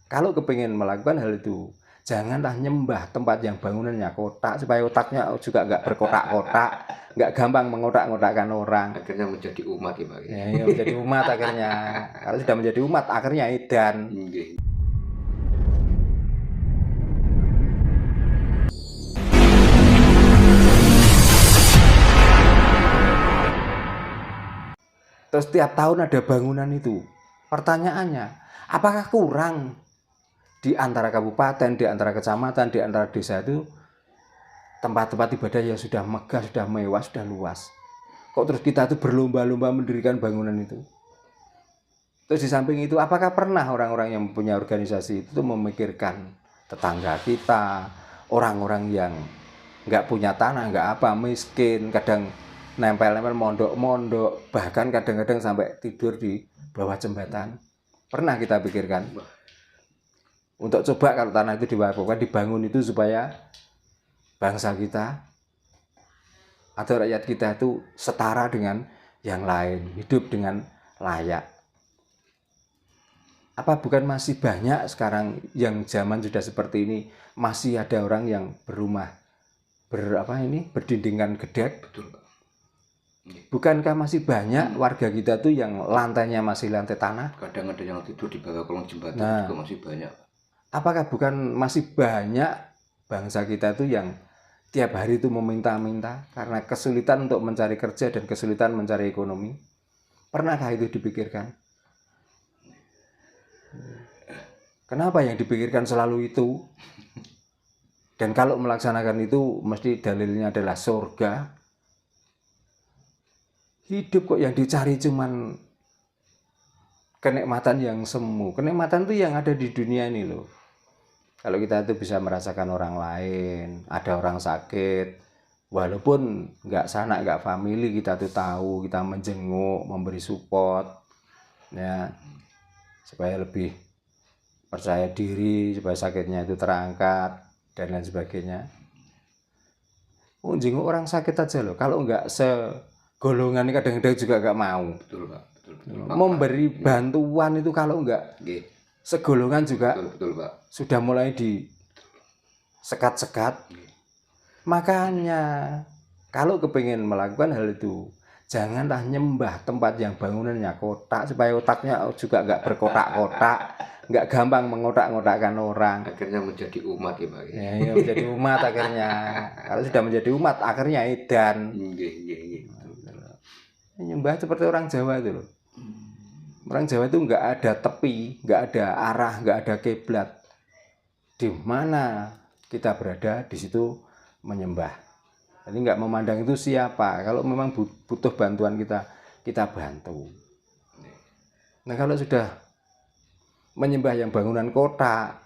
Kalau kepingin melakukan hal itu, janganlah nyembah tempat yang bangunannya kotak, supaya otaknya juga nggak berkotak-kotak, nggak gampang mengotak-ngotakkan orang. Akhirnya menjadi umat ya Pak. Ya, menjadi umat akhirnya. Kalau sudah menjadi umat, akhirnya edan. Terus tiap tahun ada bangunan itu. Pertanyaannya, apakah kurang di antara kabupaten, di antara kecamatan, di antara desa itu tempat-tempat ibadah yang sudah megah, sudah mewah, sudah luas? Kok terus kita tuh berlomba-lomba mendirikan bangunan itu? Terus di samping itu, apakah pernah orang-orang yang punya organisasi itu memikirkan tetangga kita, orang-orang yang nggak punya tanah, nggak apa, miskin, kadang nempel-nempel mondok-mondok, bahkan kadang-kadang sampai tidur di bawah jembatan. Pernah kita pikirkan untuk coba kalau tanah itu dibangun itu supaya bangsa kita atau rakyat kita itu setara dengan yang lain, hidup dengan layak. Apa bukan masih banyak sekarang yang zaman sudah seperti ini, masih ada orang yang berumah berdindingkan gedek? Betul Pak. Bukankah masih banyak warga kita tuh yang lantainya masih lantai tanah? Kadang ada yang tidur di bawah kolong jembatan juga masih banyak. Apakah bukan masih banyak bangsa kita tuh yang tiap hari itu meminta-minta karena kesulitan untuk mencari kerja dan kesulitan mencari ekonomi? Pernahkah itu dipikirkan? Kenapa yang dipikirkan selalu itu? Dan kalau melaksanakan itu mesti dalilnya adalah surga. Hidup kok yang dicari cuman kenikmatan yang semu. Kenikmatan itu yang ada di dunia ini loh. Kalau kita itu bisa merasakan orang lain, ada orang sakit, walaupun nggak sanak, nggak family, kita tuh tahu, kita menjenguk, memberi support, ya, supaya lebih percaya diri, supaya sakitnya itu terangkat, dan lain sebagainya. Menjenguk orang sakit aja loh, kalau nggak segolongan kadang-kadang juga nggak mau. Betul Pak. Betul, memberi bantuan itu kalau nggak segolongan juga betul Pak. Sudah mulai di sekat-sekat. Makanya kalau kepingin melakukan hal itu, janganlah nyembah tempat yang bangunannya kotak, supaya otaknya juga nggak berkotak-kotak, nggak gampang mengotak-ngotakkan orang. Akhirnya menjadi umat ya Pak. Ya, menjadi umat akhirnya. Kalau sudah menjadi umat, akhirnya edan. Nyembah seperti orang Jawa itu loh. Orang Jawa itu nggak ada tepi, nggak ada arah, nggak ada kiblat. Di mana kita berada, di situ menyembah. Jadi nggak memandang itu siapa. Kalau memang butuh bantuan kita bantu. Nah kalau sudah menyembah yang bangunan kota,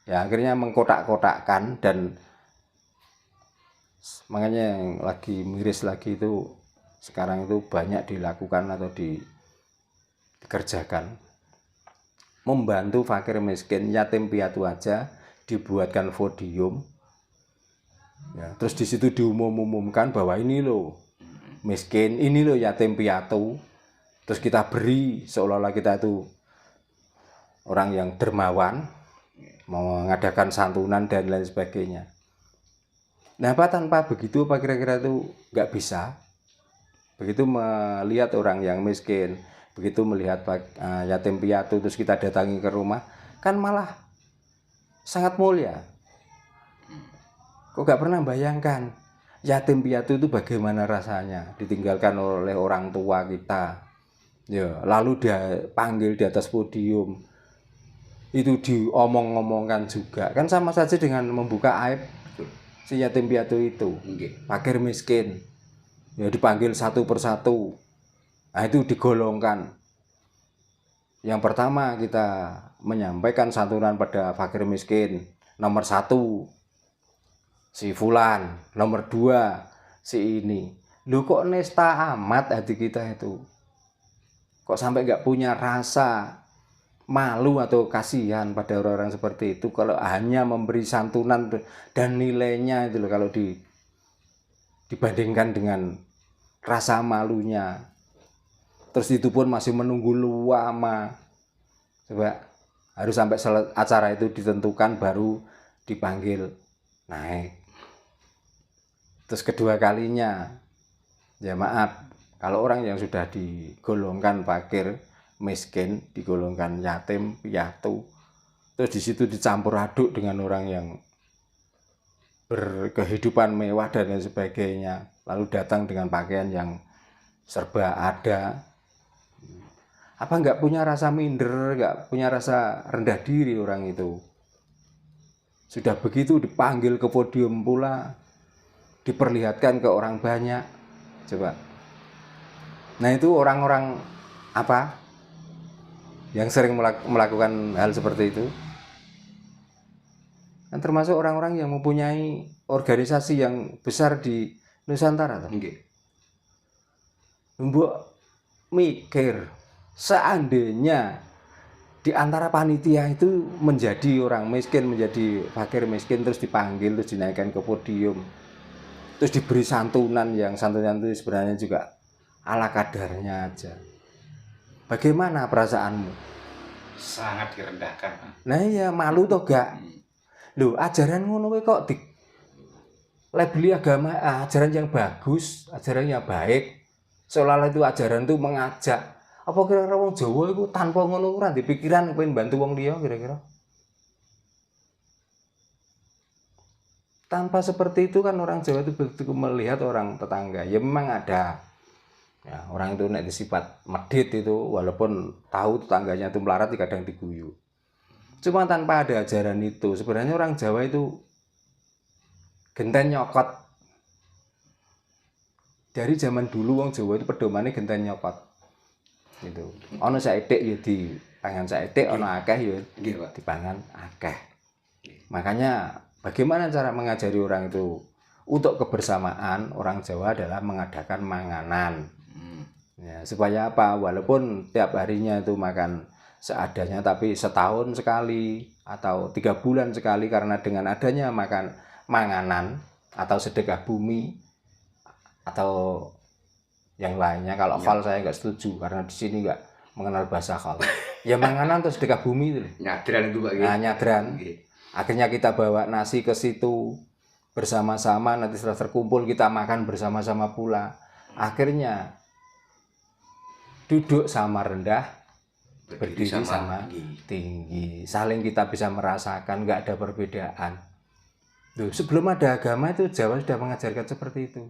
ya akhirnya mengkotak-kotakkan, dan makanya yang lagi miris lagi itu sekarang itu banyak dilakukan atau dikerjakan. Membantu fakir miskin, yatim piatu aja dibuatkan podium, ya, terus di situ diumumkan bahwa ini loh miskin, ini loh yatim piatu, terus kita beri seolah-olah kita itu orang yang dermawan, mengadakan santunan dan lain sebagainya. Nah, apa tanpa begitu, apa kira-kira itu nggak bisa? Begitu melihat orang yang miskin, begitu melihat yatim piatu, terus kita datangi ke rumah, kan malah sangat mulia. Kok gak pernah bayangkan yatim piatu itu bagaimana rasanya ditinggalkan oleh orang tua kita, ya, lalu dia panggil di atas podium, itu diomong-omongkan juga, kan sama saja dengan membuka aib si yatim piatu itu. Fakir miskin, ya, dipanggil satu persatu. Nah, itu digolongkan. Yang pertama kita menyampaikan santunan pada fakir miskin. Nomor 1 si fulan, nomor 2 si ini. Loh, kok nesta amat hati kita itu? Kok sampai nggak punya rasa malu atau kasihan pada orang-orang seperti itu, kalau hanya memberi santunan dan nilainya itu loh, kalau dibandingkan dengan rasa malunya, terus itu pun masih menunggu lama. Coba Harus sampai acara itu ditentukan baru dipanggil naik. Terus kedua kalinya, ya maaf, kalau orang yang sudah digolongkan fakir miskin, digolongkan yatim piatu, terus di situ dicampur aduk dengan orang yang berkehidupan mewah dan lain sebagainya, lalu datang dengan pakaian yang serba ada, apa nggak punya rasa minder, nggak punya rasa rendah diri orang itu? Sudah begitu dipanggil ke podium pula, diperlihatkan ke orang banyak, coba. Nah itu orang-orang apa yang sering melakukan hal seperti itu, kan termasuk orang-orang yang mempunyai organisasi yang besar di Nusantara. Mbok mikir, seandainya di antara panitia itu menjadi orang miskin, menjadi fakir miskin, terus dipanggil, terus dinaikkan ke podium, terus diberi santunan yang santunan itu sebenarnya juga ala kadarnya aja, bagaimana perasaanmu? Sangat direndahkan. Nah iya, malu toh gak? Loh, ajaran ngono kok di labeli agama, ajaran yang bagus, ajaran yang baik, seolah-olah itu ajaran itu mengajak. Apa kira-kira wong Jawa itu tanpa ngono ora di pikiran pengen bantu wong liya kira-kira? Tanpa seperti itu kan orang Jawa itu begitu melihat orang tetangga, ya memang ada. Ya, orang itu nek sifat medit itu, walaupun tahu tetangganya itu melarat, kadang diguyu. Cuma tanpa ada ajaran itu, sebenarnya orang Jawa itu genten nyokot. Dari zaman dulu wong Jawa itu pedomane genten nyokot. Gitu. Ono saithik ya dipangan saithik, ono akeh ya dipangan akeh. Makanya bagaimana cara mengajari orang itu untuk kebersamaan, orang Jawa adalah mengadakan manganan. Ya, supaya apa? Walaupun tiap harinya itu makan seadanya, tapi setahun sekali atau 3 bulan sekali, karena dengan adanya makan manganan atau sedekah bumi atau yang lainnya. Kalau fal saya nggak setuju karena di sini nggak mengenal bahasa fal. Ya manganan atau sedekah bumi itu. Nyadran itu Pak. Nah, nyadran. Akhirnya kita bawa nasi ke situ bersama-sama, nanti setelah terkumpul kita makan bersama-sama pula. Akhirnya duduk sama rendah, berdiri sama tinggi, saling kita bisa merasakan, nggak ada perbedaan. Duh, sebelum ada agama itu Jawa sudah mengajarkan seperti itu.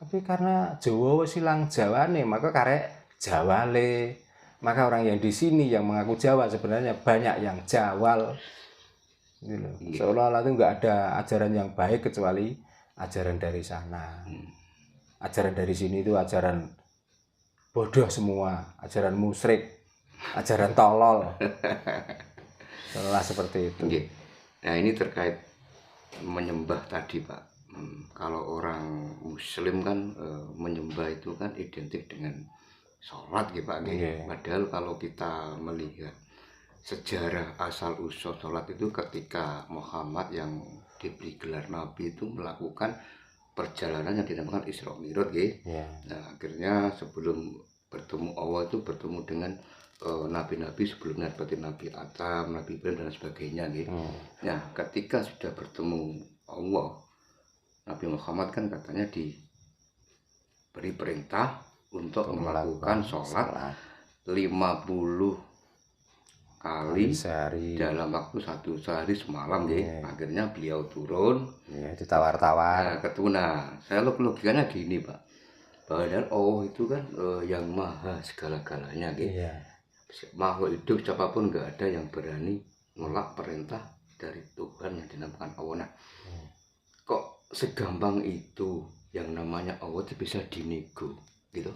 Tapi karena Jawa silang Jawa nih, maka karek Jawale. Maka orang yang di sini yang mengaku Jawa sebenarnya banyak yang Jawal. Gitu loh. Seolah-olah itu nggak ada ajaran yang baik kecuali ajaran dari sana. Ajaran dari sini itu ajaran bodoh semua, ajaran musyrik, ajaran tolol. Seolah seperti itu. Nah ini terkait menyembah tadi Pak. Kalau orang Muslim kan menyembah itu kan identik dengan sholat gitu Pak. Padahal kalau kita melihat sejarah asal usul sholat itu ketika Muhammad yang diberi gelar Nabi itu melakukan perjalanan yang dinamakan Isra Mi'raj Nah akhirnya sebelum bertemu Allah itu bertemu dengan nabi-nabi sebelumnya seperti Nabi Adam, Nabi Ibrahim dan sebagainya Nah ketika sudah bertemu Allah, Nabi Muhammad kan katanya diberi perintah untuk melakukan sholat 50 kali sehari dalam waktu sehari semalam Akhirnya beliau turun ditawar-tawar saya logikanya gini Pak, bahwa Allah itu kan yang maha segala-galanya makhluk hidup siapapun nggak ada yang berani nolak perintah dari Tuhan yang dinamakan Allah. Kok segampang itu yang namanya Allah itu bisa dinego gitu,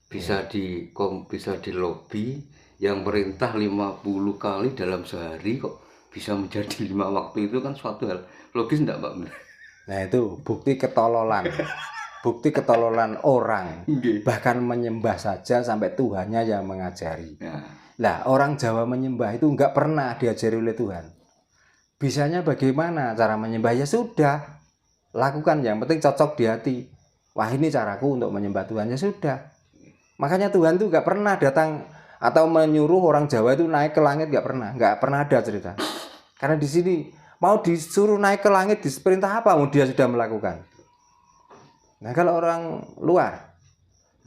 bisa di lobby yang perintah 50 kali dalam sehari kok bisa menjadi 5 waktu, itu kan suatu hal logis enggak Pak? Nah itu bukti ketololan. Bukti ketololan orang. Bahkan menyembah saja sampai Tuhannya yang mengajari. Lah orang Jawa menyembah itu enggak pernah diajari oleh Tuhan. Bisanya bagaimana cara menyembah? Ya sudah, lakukan, yang penting cocok di hati. Wah ini caraku untuk menyembah Tuhan, ya sudah. Makanya Tuhan tuh enggak pernah datang atau menyuruh orang Jawa itu naik ke langit nggak pernah ada cerita. Karena di sini mau disuruh naik ke langit diperintah apa? Dia sudah melakukan. Nah kalau orang luar,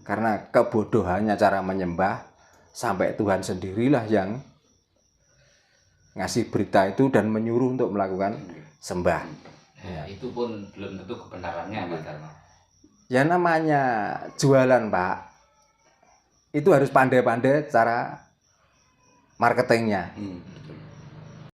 karena kebodohannya cara menyembah, sampai Tuhan sendirilah yang ngasih berita itu dan menyuruh untuk melakukan sembah. Ya, itu pun belum tentu kebenarannya Pak Dharma. Ya namanya jualan Pak, itu harus pandai-pandai cara marketingnya.